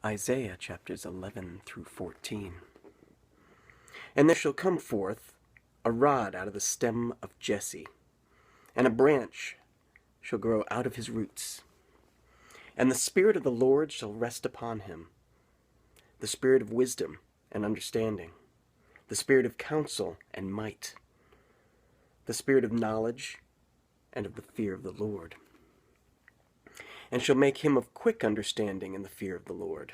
Isaiah chapters 11 through 14. And there shall come forth a rod out of the stem of Jesse, and a branch shall grow out of his roots. And the Spirit of the Lord shall rest upon him, the Spirit of wisdom and understanding, the Spirit of counsel and might, the Spirit of knowledge and of the fear of the Lord. And shall make him of quick understanding in the fear of the Lord.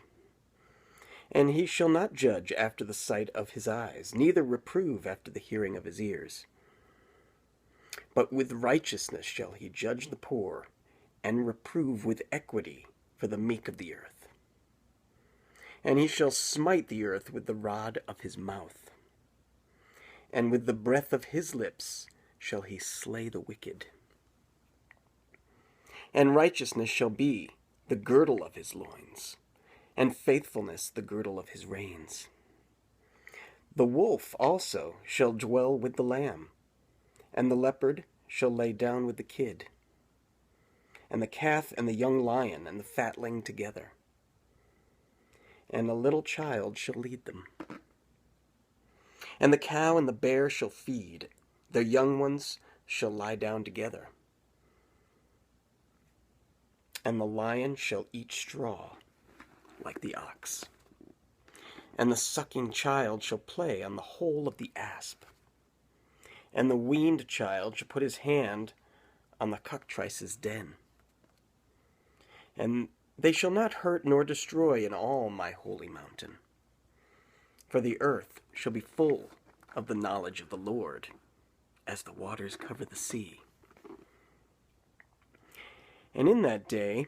And he shall not judge after the sight of his eyes, neither reprove after the hearing of his ears. But with righteousness shall he judge the poor, and reprove with equity for the meek of the earth. And he shall smite the earth with the rod of his mouth, and with the breath of his lips shall he slay the wicked. And righteousness shall be the girdle of his loins, and faithfulness the girdle of his reins. The wolf also shall dwell with the lamb, and the leopard shall lay down with the kid, and the calf and the young lion and the fatling together. And a little child shall lead them. And the cow and the bear shall feed, their young ones shall lie down together. And the lion shall eat straw like the ox. And the sucking child shall play on the hole of the asp. And the weaned child shall put his hand on the cockatrice's den. And they shall not hurt nor destroy in all my holy mountain. For the earth shall be full of the knowledge of the Lord, as the waters cover the sea. And in that day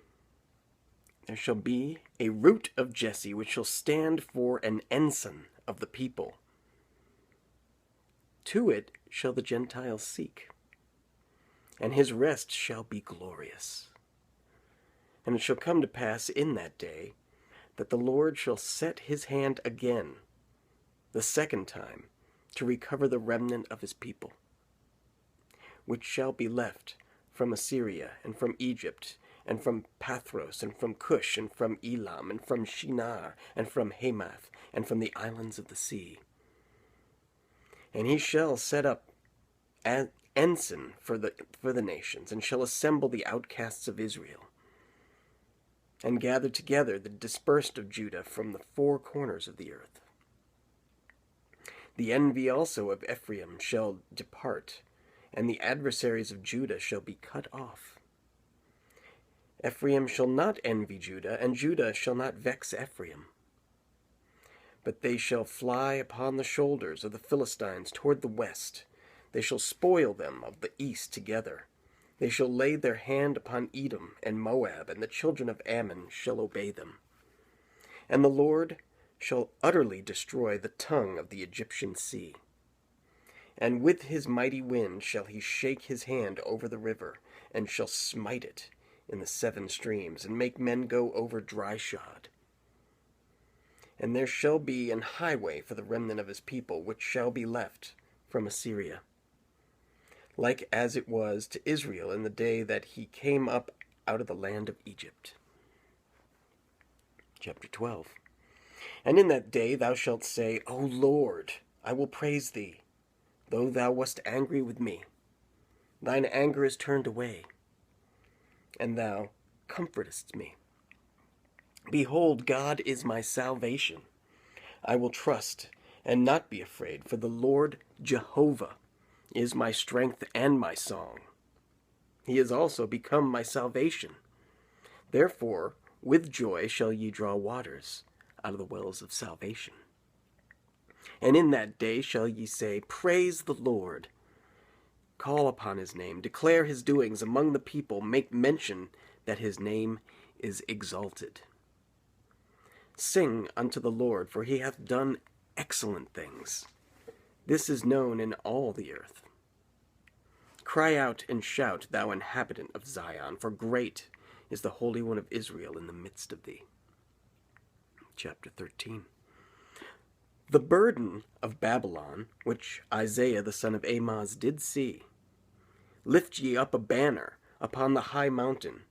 there shall be a root of Jesse, which shall stand for an ensign of the people. To it shall the Gentiles seek, and his rest shall be glorious. And it shall come to pass in that day that the Lord shall set his hand again, the second time, to recover the remnant of his people, which shall be left from Assyria, and from Egypt, and from Pathros, and from Cush, and from Elam, and from Shinar, and from Hamath, and from the islands of the sea. And he shall set up an ensign for the nations, and shall assemble the outcasts of Israel, and gather together the dispersed of Judah from the four corners of the earth. The envy also of Ephraim shall depart, and the adversaries of Judah shall be cut off. Ephraim shall not envy Judah, and Judah shall not vex Ephraim. But they shall fly upon the shoulders of the Philistines toward the west. They shall spoil them of the east together. They shall lay their hand upon Edom and Moab, and the children of Ammon shall obey them. And the Lord shall utterly destroy the tongue of the Egyptian sea. And with his mighty wind shall he shake his hand over the river, and shall smite it in the seven streams, and make men go over dry shod. And there shall be an highway for the remnant of his people, which shall be left from Assyria, like as it was to Israel in the day that he came up out of the land of Egypt. Chapter 12. And in that day thou shalt say, O Lord, I will praise thee, though thou wast angry with me. Thine anger is turned away, and thou comfortest me. Behold, God is my salvation. I will trust and not be afraid, for the Lord Jehovah is my strength and my song. He is also become my salvation. Therefore, with joy shall ye draw waters out of the wells of salvation. And in that day shall ye say, Praise the Lord. Call upon his name, declare his doings among the people, make mention that his name is exalted. Sing unto the Lord, for he hath done excellent things. This is known in all the earth. Cry out and shout, thou inhabitant of Zion, for great is the Holy One of Israel in the midst of thee. Chapter 13. The burden of Babylon, which Isaiah the son of Amoz did see. Lift ye up a banner upon the high mountain,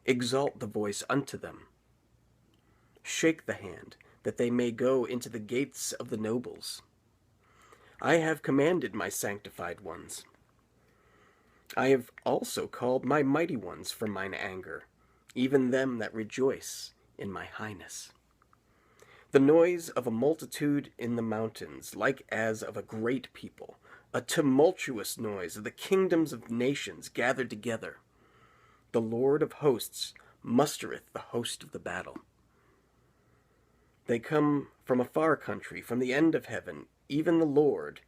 exalt the voice unto them. shake the hand, that they may go into the gates of the nobles. I have commanded my sanctified ones. I have also called my mighty ones from mine anger, even them that rejoice in my highness. The noise of a multitude in the mountains, like as of a great people, a tumultuous noise of the kingdoms of nations gathered together. The Lord of hosts mustereth the host of the battle. They come from a far country, from the end of heaven, even the Lord,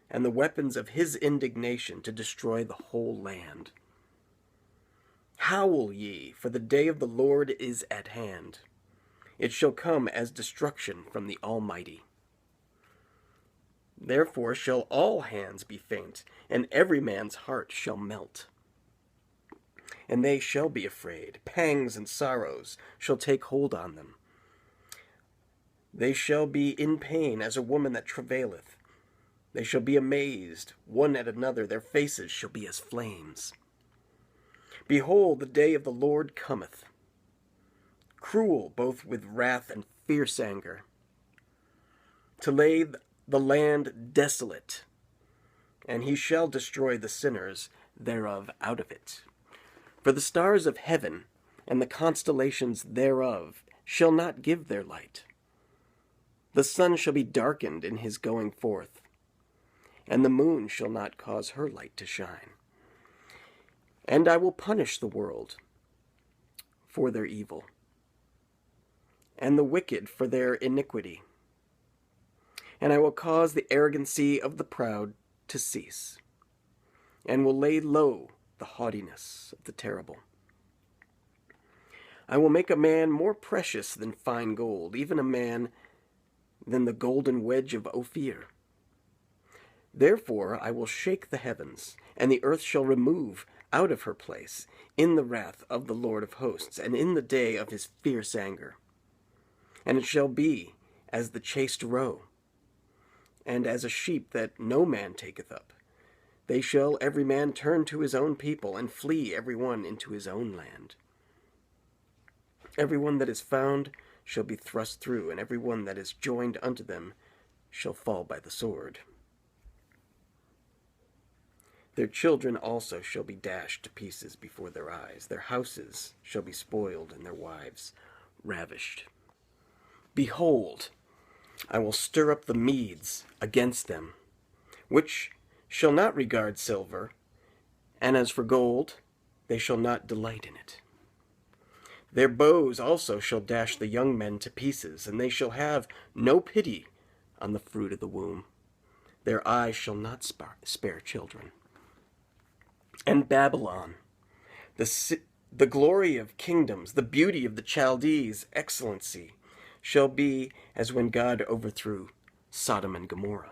and the weapons of his indignation to destroy the whole land. Howl ye, for the day of the Lord is at hand. It shall come as destruction from the Almighty. Therefore shall all hands be faint, and every man's heart shall melt. And they shall be afraid, pangs and sorrows shall take hold on them. They shall be in pain as a woman that travaileth. They shall be amazed, one at another, their faces shall be as flames. Behold, the day of the Lord cometh, cruel both with wrath and fierce anger, to lay the land desolate, and he shall destroy the sinners thereof out of it. For the stars of heaven and the constellations thereof shall not give their light. The sun shall be darkened in his going forth, and the moon shall not cause her light to shine. And I will punish the world for their evil, and the wicked for their iniquity. And I will cause the arrogancy of the proud to cease, and will lay low the haughtiness of the terrible. I will make a man more precious than fine gold, even a man than the golden wedge of Ophir. Therefore I will shake the heavens, and the earth shall remove out of her place in the wrath of the Lord of hosts, and in the day of his fierce anger. And it shall be as the chased roe, and as a sheep that no man taketh up. They shall every man turn to his own people, and flee every one into his own land. Every one that is found shall be thrust through, and every one that is joined unto them shall fall by the sword. Their children also shall be dashed to pieces before their eyes. Their houses shall be spoiled, and their wives ravished. Behold, I will stir up the Medes against them, which shall not regard silver, and as for gold, they shall not delight in it. Their bows also shall dash the young men to pieces, and they shall have no pity on the fruit of the womb. Their eyes shall not spare children. And Babylon, the glory of kingdoms, the beauty of the Chaldees, excellency, shall be as when God overthrew Sodom and Gomorrah.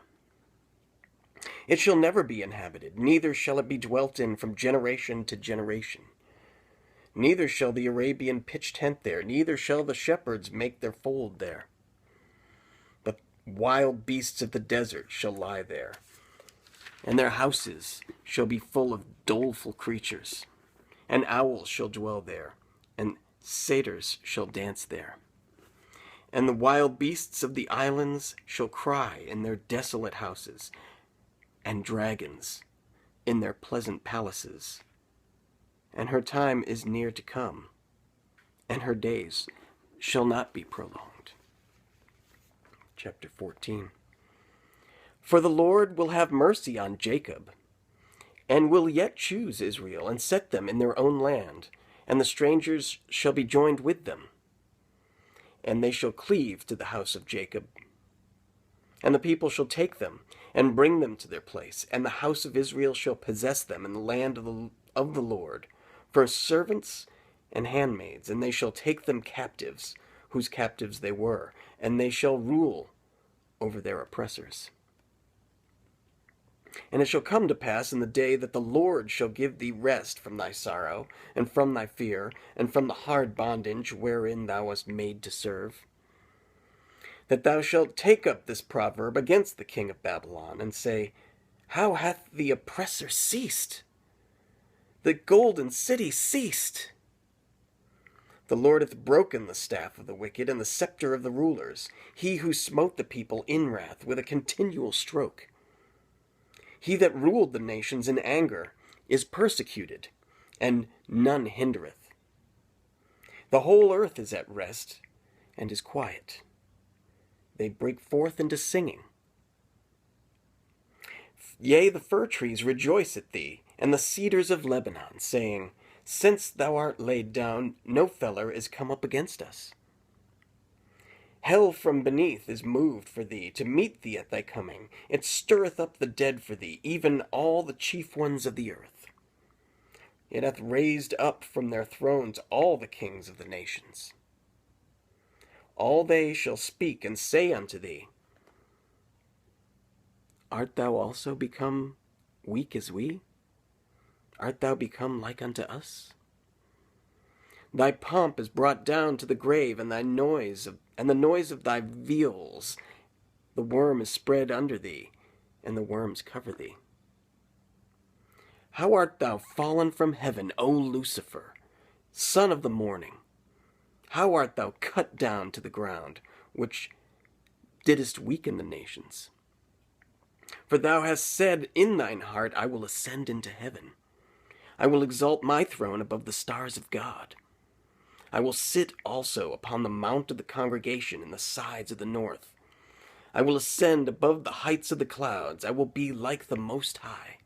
It shall never be inhabited, neither shall it be dwelt in from generation to generation. Neither shall the Arabian pitch tent there, neither shall the shepherds make their fold there. But wild beasts of the desert shall lie there, and their houses shall be full of doleful creatures. And owls shall dwell there, and satyrs shall dance there. And the wild beasts of the islands shall cry in their desolate houses, and dragons in their pleasant palaces. And her time is near to come, and her days shall not be prolonged. Chapter 14. For the Lord will have mercy on Jacob, and will yet choose Israel, and set them in their own land, and the strangers shall be joined with them. And they shall cleave to the house of Jacob. And the people shall take them, and bring them to their place, and the house of Israel shall possess them in the land of the Lord, for servants and handmaids, and they shall take them captives, whose captives they were, and they shall rule over their oppressors. And it shall come to pass in the day that the Lord shall give thee rest from thy sorrow, and from thy fear, and from the hard bondage wherein thou wast made to serve, that thou shalt take up this proverb against the king of Babylon, and say, How hath the oppressor ceased? The golden city ceased. The Lord hath broken the staff of the wicked and the scepter of the rulers, he who smote the people in wrath with a continual stroke. He that ruled the nations in anger is persecuted, and none hindereth. The whole earth is at rest, and is quiet. They break forth into singing. Yea, the fir trees rejoice at thee, and the cedars of Lebanon, saying, Since thou art laid down, no feller is come up against us. Hell from beneath is moved for thee, to meet thee at thy coming. It stirreth up the dead for thee, even all the chief ones of the earth. It hath raised up from their thrones all the kings of the nations. All they shall speak and say unto thee, Art thou also become weak as we? Art thou become like unto us? Thy pomp is brought down to the grave, and the noise of thy viols. The worm is spread under thee, and the worms cover thee. How art thou fallen from heaven, O Lucifer, son of the morning? How art thou cut down to the ground, which didst weaken the nations? For thou hast said in thine heart, I will ascend into heaven. I will exalt my throne above the stars of God. I will sit also upon the mount of the congregation in the sides of the north. I will ascend above the heights of the clouds. I will be like the Most High.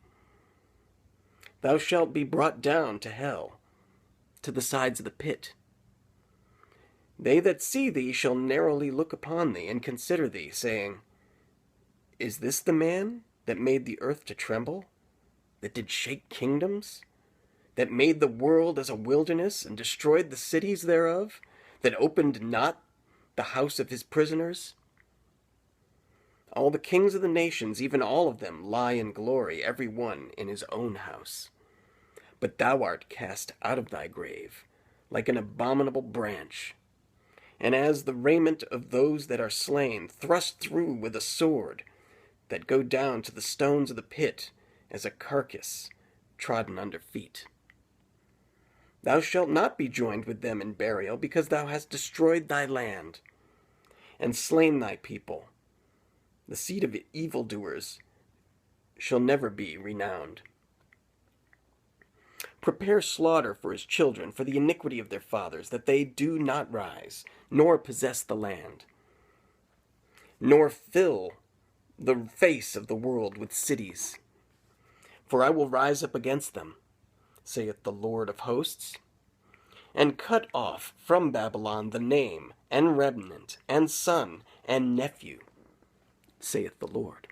Thou shalt be brought down to hell, to the sides of the pit. They that see thee shall narrowly look upon thee, and consider thee, saying, Is this the man that made the earth to tremble, that did shake kingdoms, that made the world as a wilderness, and destroyed the cities thereof, that opened not the house of his prisoners? All the kings of the nations, even all of them, lie in glory, every one in his own house. But thou art cast out of thy grave, like an abominable branch, and as the raiment of those that are slain, thrust through with a sword, that go down to the stones of the pit, as a carcass trodden under feet. Thou shalt not be joined with them in burial, because thou hast destroyed thy land, and slain thy people. The seed of evildoers shall never be renowned. Prepare slaughter for his children, for the iniquity of their fathers, that they do not rise, nor possess the land, nor fill the face of the world with cities. For I will rise up against them, saith the Lord of hosts, and cut off from Babylon the name, and remnant, and son, and nephew, saith the Lord.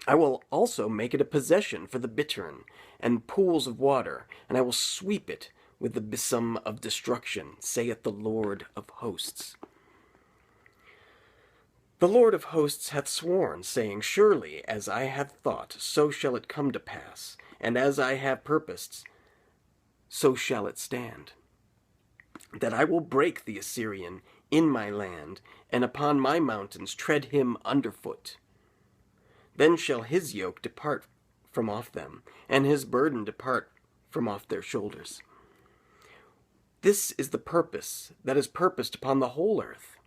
I will also make it a possession for the bittern, and pools of water, and I will sweep it with the besom of destruction, saith the Lord of hosts. The Lord of hosts hath sworn, saying, Surely as I have thought, so shall it come to pass, and as I have purposed, so shall it stand, that I will break the Assyrian in my land, and upon my mountains tread him underfoot. Then shall his yoke depart from off them, and his burden depart from off their shoulders. This is the purpose that is purposed upon the whole earth,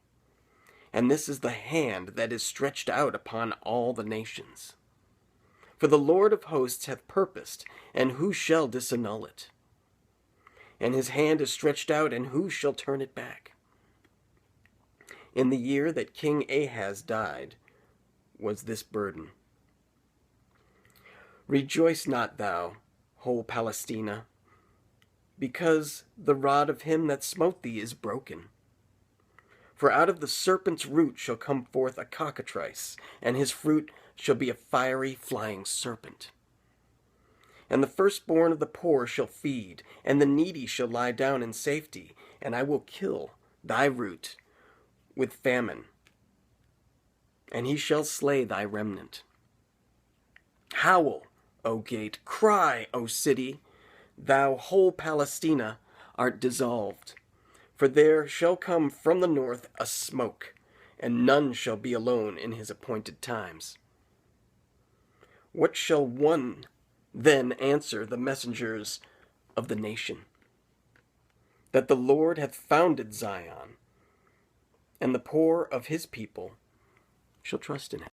and this is the hand that is stretched out upon all the nations. For the Lord of hosts hath purposed, and who shall disannul it? And his hand is stretched out, and who shall turn it back? In the year that King Ahaz died was this burden. Rejoice not thou, whole Palestina, because the rod of him that smote thee is broken. For out of the serpent's root shall come forth a cockatrice, and his fruit shall be a fiery flying serpent. And the firstborn of the poor shall feed, and the needy shall lie down in safety, and I will kill thy root with famine, and he shall slay thy remnant. Howl, O gate, cry, O city, thou whole Palestina art dissolved. For there shall come from the north a smoke, and none shall be alone in his appointed times. What shall one then answer the messengers of the nation? that the Lord hath founded Zion, and the poor of his people shall trust in it.